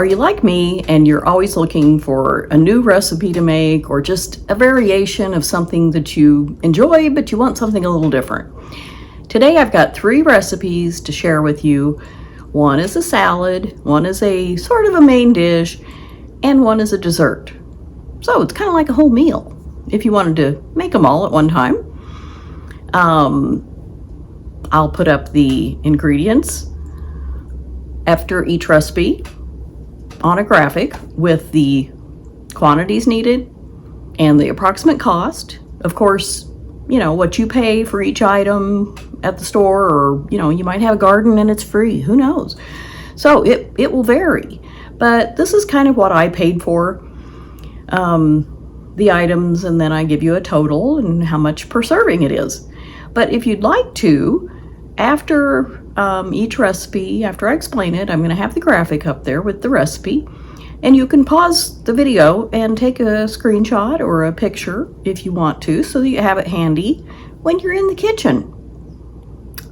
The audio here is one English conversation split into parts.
Are you like me and you're always looking for a new recipe to make or just a variation of something that you enjoy but you want something a little different? Today I've got 3 recipes to share with you. One is a salad, one is a sort of a main dish, and one is a dessert. So it's kind of like a whole meal if you wanted to make them all at one time. I'll put up the ingredients after each recipe on a graphic with the quantities needed and the approximate cost. Of course, you know, what you pay for each item at the store, or, you know, you might have a garden and it's free, who knows? So it will vary, but this is kind of what I paid for, the items, and then I give you a total and how much per serving it is. But if you'd like to, after each recipe, after I explain it, I'm going to have the graphic up there with the recipe, and you can pause the video and take a screenshot or a picture if you want to, so that you have it handy when you're in the kitchen.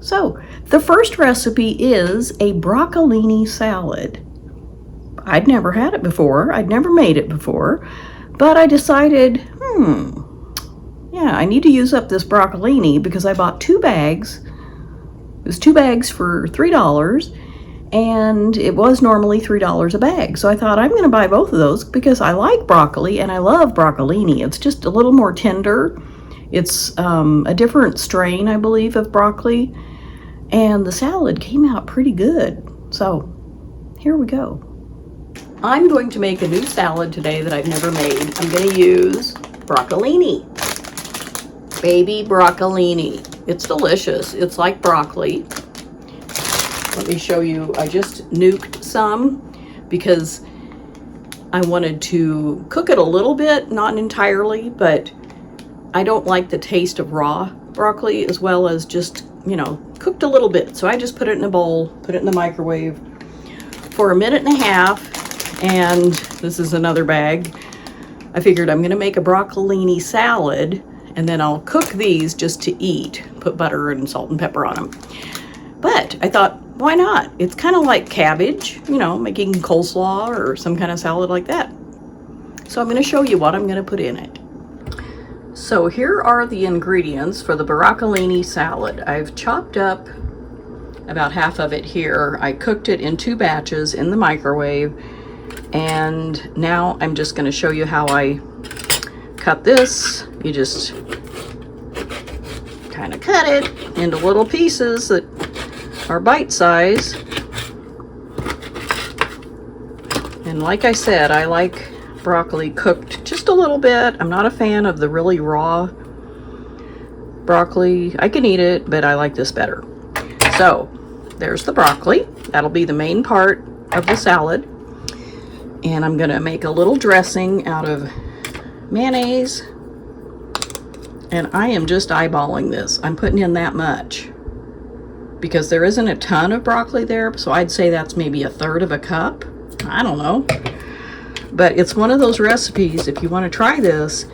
So the first recipe is a broccolini salad. I'd never had it before, I'd never made it before, but I decided, yeah, I need to use up this broccolini because I bought 2 bags. It was 2 bags for $3, and it was normally $3 a bag. So I thought I'm going to buy both of those because I like broccoli and I love broccolini. It's just a little more tender. It's a different strain, I believe, of broccoli, and the salad came out pretty good. So here we go. I'm going to make a new salad today that I've never made. I'm going to use broccolini. Baby broccolini. It's delicious. It's like broccoli. Let me show you. I just nuked some because I wanted to cook it a little bit, not entirely, but I don't like the taste of raw broccoli as well as just, you know, cooked a little bit. So I just put it in a bowl, put it in the microwave for 1.5 minutes, and this is another bag. I figured I'm going to make a broccolini salad, and then I'll cook these just to eat, put butter and salt and pepper on them. But I thought, why not? It's kind of like cabbage, you know, making coleslaw or some kind of salad like that. So I'm going to show you what I'm going to put in it. So here are the ingredients for the broccolini salad. I've chopped up about half of it here. I cooked it in 2 batches in the microwave, and now I'm just going to show you how I cut this. You just kind of cut it into little pieces that are bite size. And like I said, I like broccoli cooked just a little bit. I'm not a fan of the really raw broccoli. I can eat it, but I like this better. So there's the broccoli. That'll be the main part of the salad. And I'm gonna make a little dressing out of mayonnaise, and I am just eyeballing this. I'm putting in that much because there isn't a ton of broccoli there, so I'd say that's maybe 1/3 cup. I don't know, but it's one of those recipes, if you want to try this,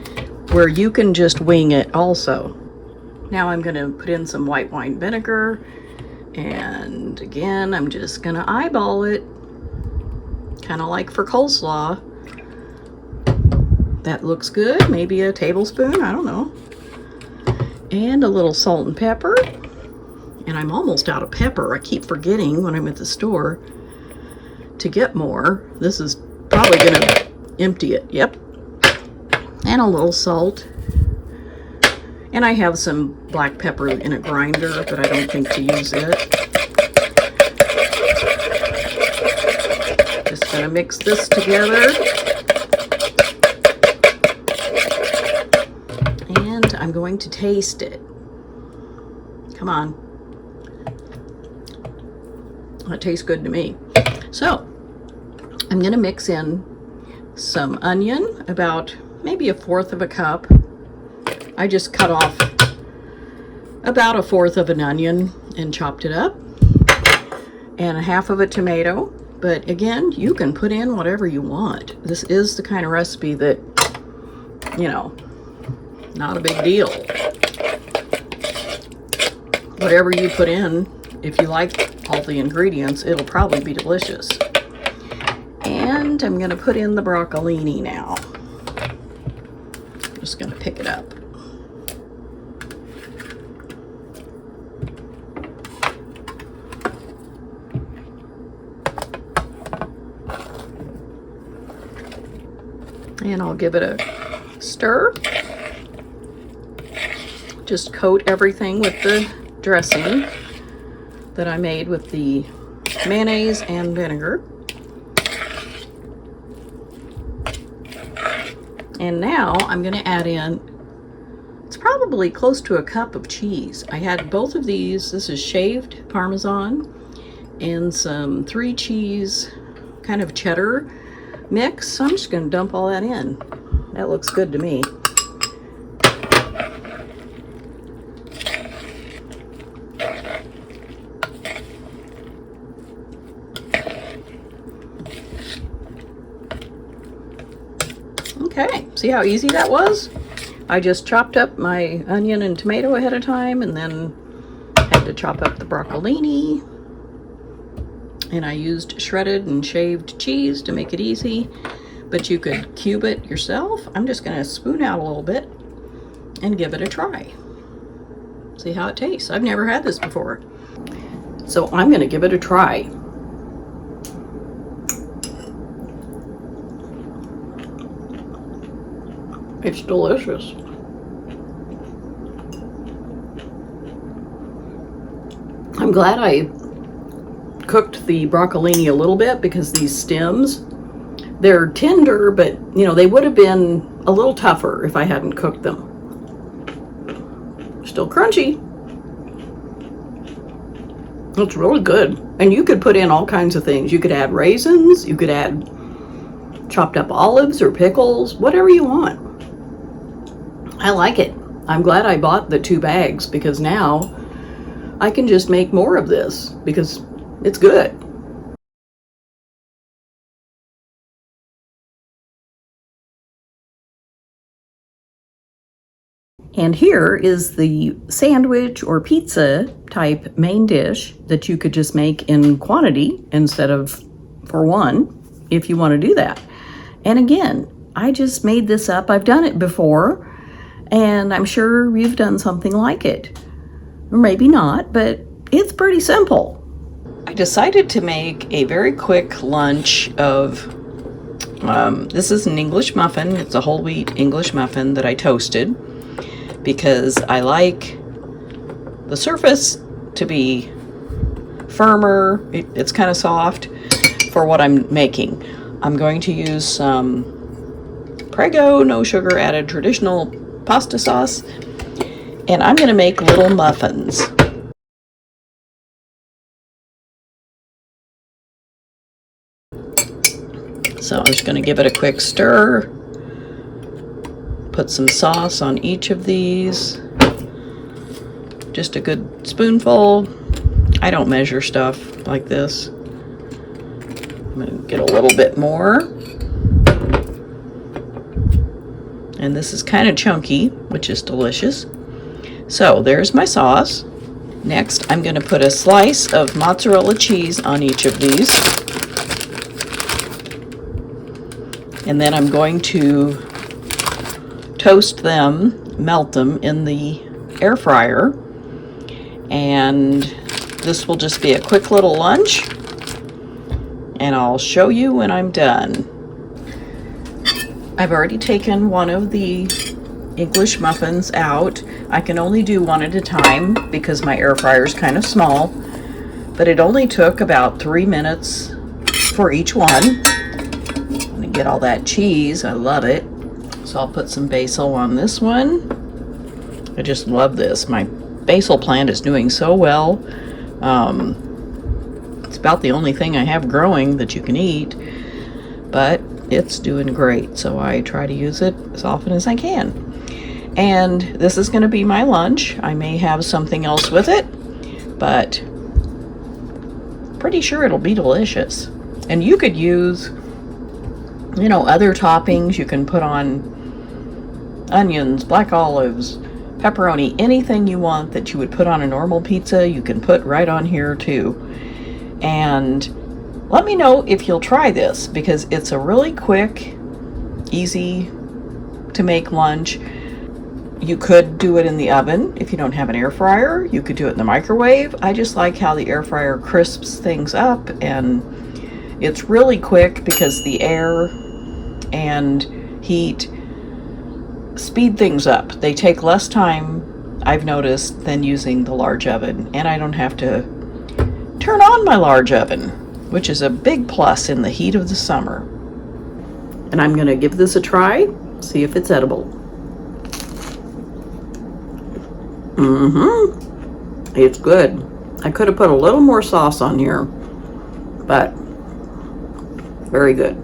where you can just wing it also. Now I'm going to put in some white wine vinegar, and again I'm just going to eyeball it, kind of like for coleslaw. That looks good. Maybe a tablespoon, I don't know. And a little salt and pepper. And I'm almost out of pepper. I keep forgetting when I'm at the store to get more. This is probably gonna empty it. Yep. And a little salt. And I have some black pepper in a grinder, but I don't think to use it. Just gonna mix this together. I'm going to taste it. Come on. That tastes good to me. So I'm going to mix in some onion, about maybe 1/4 cup. I just cut off about 1/4 of an onion and chopped it up, and 1/2 of a tomato. But again, you can put in whatever you want. This is the kind of recipe that, you know, not a big deal. Whatever you put in, if you like all the ingredients, it'll probably be delicious. And I'm going to put in the broccolini now. I'm just going to pick it up. And I'll give it a stir. Just coat everything with the dressing that I made with the mayonnaise and vinegar. And now I'm going to add in, it's probably close to a cup of cheese. I had both of these. This is shaved Parmesan and some 3 cheese kind of cheddar mix. So I'm just going to dump all that in. That looks good to me. Okay, see how easy that was? I just chopped up my onion and tomato ahead of time, and then had to chop up the broccolini. And I used shredded and shaved cheese to make it easy, but you could cube it yourself. I'm just going to spoon out a little bit and give it a try. See how it tastes. I've never had this before, so I'm going to give it a try. It's delicious. I'm glad I cooked the broccolini a little bit, because these stems, they're tender, but you know, they would have been a little tougher if I hadn't cooked them. Still crunchy. It's really good. And you could put in all kinds of things. You could add raisins, you could add chopped up olives or pickles, whatever you want. I like it. I'm glad I bought the 2 bags, because now I can just make more of this because it's good. And here is the sandwich or pizza type main dish that you could just make in quantity instead of for one, if you want to do that. And again, I just made this up. I've done it before, and I'm sure you've done something like it. Or maybe not, but it's pretty simple. I decided to make a very quick lunch of, this is an English muffin. It's a whole wheat English muffin that I toasted, because I like the surface to be firmer. It's kind of soft for what I'm making. I'm going to use some Prego, no sugar added, traditional pasta sauce, and I'm going to make little muffins. So I'm just going to give it a quick stir. Put some sauce on each of these. Just a good spoonful. I don't measure stuff like this. I'm going to get a little bit more. And this is kind of chunky, which is delicious. So there's my sauce. Next, I'm going to put a slice of mozzarella cheese on each of these. And then I'm going to toast them, melt them in the air fryer. And this will just be a quick little lunch. And I'll show you when I'm done. I've already taken one of the English muffins out. I can only do one at a time because my air fryer is kind of small, but it only took about 3 minutes for each one. I'm gonna get all that cheese. I love it. So I'll put some basil on this one. I just love this. My basil plant is doing so well. It's about the only thing I have growing that you can eat, but it's doing great, so I try to use it as often as I can. And this is going to be my lunch. I may have something else with it, but pretty sure it'll be delicious. And you could use, you know, other toppings. You can put on onions, black olives, pepperoni, anything you want that you would put on a normal pizza, you can put right on here too. And Let me know if you'll try this, because it's a really quick, easy to make lunch. You could do it in the oven if you don't have an air fryer. You could do it in the microwave. I just like how the air fryer crisps things up, and it's really quick because the air and heat speed things up. They take less time, I've noticed, than using the large oven, and I don't have to turn on my large oven, which is a big plus in the heat of the summer. And I'm going to give this a try, see if it's edible. It's good. I could have put a little more sauce on here, but very good.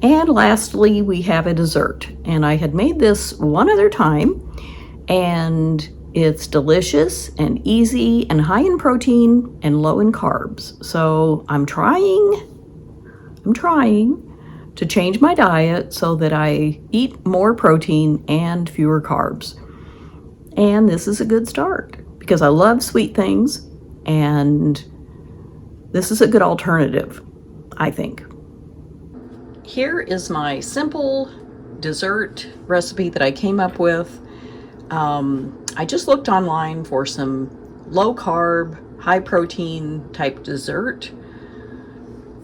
And lastly, we have a dessert. And I had made this one other time, and it's delicious and easy and high in protein and low in carbs. So I'm trying to change my diet so that I eat more protein and fewer carbs. And this is a good start because I love sweet things, and this is a good alternative, I think. Here is my simple dessert recipe that I came up with. I just looked online for some low carb, high protein type dessert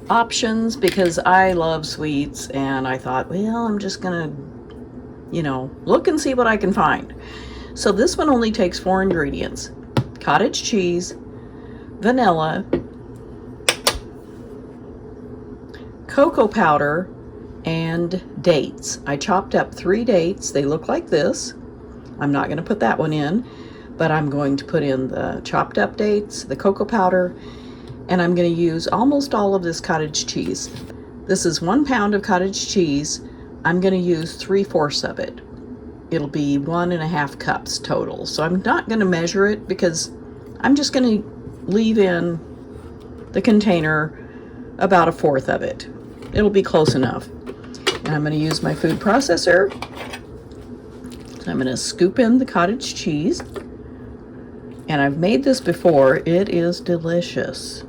options because I love sweets, and I thought, well, I'm just gonna, look and see what I can find. So this one only takes 4 ingredients: cottage cheese, vanilla, cocoa powder, and dates. I chopped up 3 dates. They look like this. I'm not going to put that one in, but I'm going to put in the chopped up dates, the cocoa powder, and I'm going to use almost all of this cottage cheese. This is 1 pound of cottage cheese. I'm going to use 3/4 of it. It'll be 1.5 cups total. So I'm not going to measure it because I'm just going to leave in the container about 1/4 of it. It'll be close enough. And I'm going to use my food processor. So I'm going to scoop in the cottage cheese. And I've made this before. It is delicious.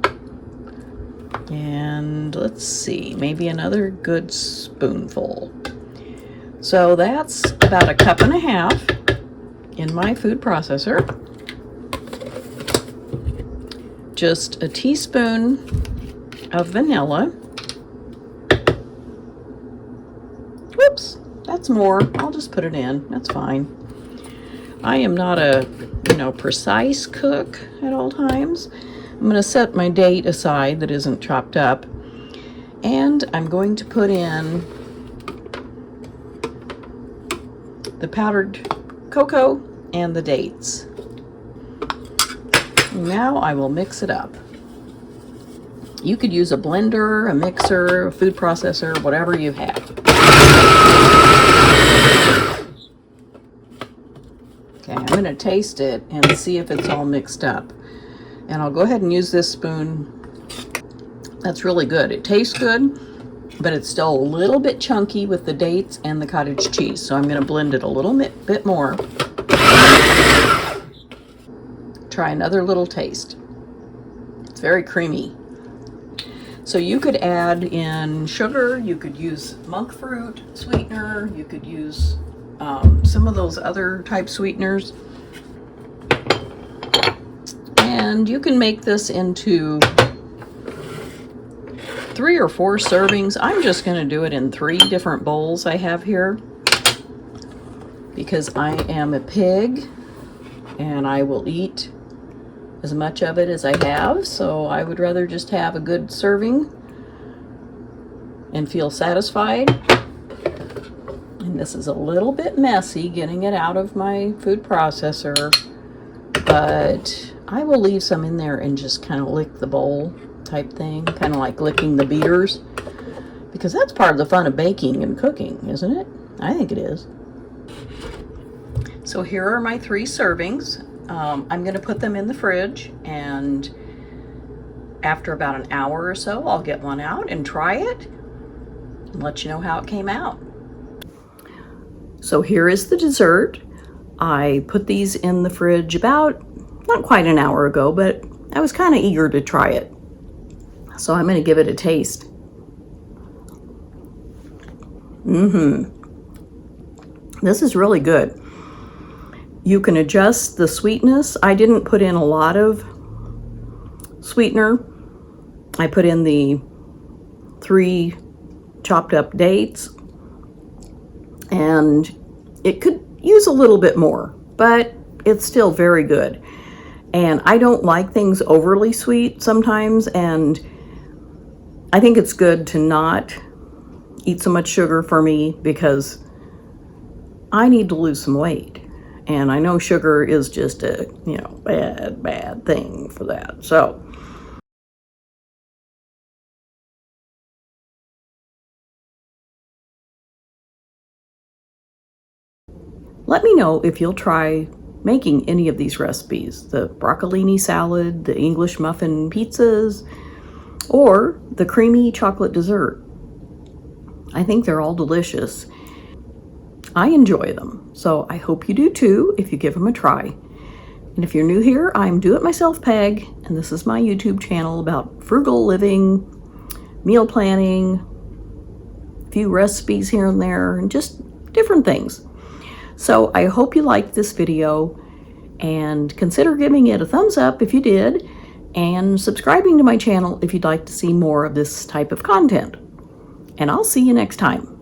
And let's see, maybe another good spoonful. So that's about 1.5 cups in my food processor. Just a teaspoon of vanilla. Whoops, that's more. I'll just put it in. That's fine. I am not a, precise cook at all times. I'm going to set my date aside that isn't chopped up, and I'm going to put in the powdered cocoa and the dates. Now I will mix it up. You could use a blender, a mixer, a food processor, whatever you have. Okay, I'm going to taste it and see if it's all mixed up. And I'll go ahead and use this spoon. That's really good. It tastes good, but it's still a little bit chunky with the dates and the cottage cheese. So I'm going to blend it a little bit more. Try another little taste. It's very creamy. So you could add in sugar, you could use monk fruit sweetener, you could use some of those other type sweeteners. And you can make this into 3 or 4 servings. I'm just going to do it in 3 different bowls I have here because I am a pig and I will eat as much of it as I have. So I would rather just have a good serving and feel satisfied. And this is a little bit messy getting it out of my food processor, but I will leave some in there and just kind of lick the bowl type thing, kind of like licking the beaters, because that's part of the fun of baking and cooking, isn't it? I think it is. So here are my 3 servings. I'm going to put them in the fridge, and after about an hour or so, I'll get one out and try it and let you know how it came out. So here is the dessert. I put these in the fridge about, not quite an hour ago, but I was kind of eager to try it. So I'm going to give it a taste. This is really good. You can adjust the sweetness. I didn't put in a lot of sweetener. I put in the 3 chopped up dates, and it could use a little bit more, but it's still very good. And I don't like things overly sweet sometimes, and I think it's good to not eat so much sugar for me because I need to lose some weight. And I know sugar is just a, bad thing for that. So let me know if you'll try making any of these recipes. The broccolini salad, the English muffin pizzas, or the creamy chocolate dessert. I think they're all delicious. I enjoy them, so I hope you do too if you give them a try. And if you're new here, I'm Do It Myself Peg, and this is my YouTube channel about frugal living, meal planning, a few recipes here and there, and just different things. So I hope you liked this video, and consider giving it a thumbs up if you did, and subscribing to my channel if you'd like to see more of this type of content. And I'll see you next time.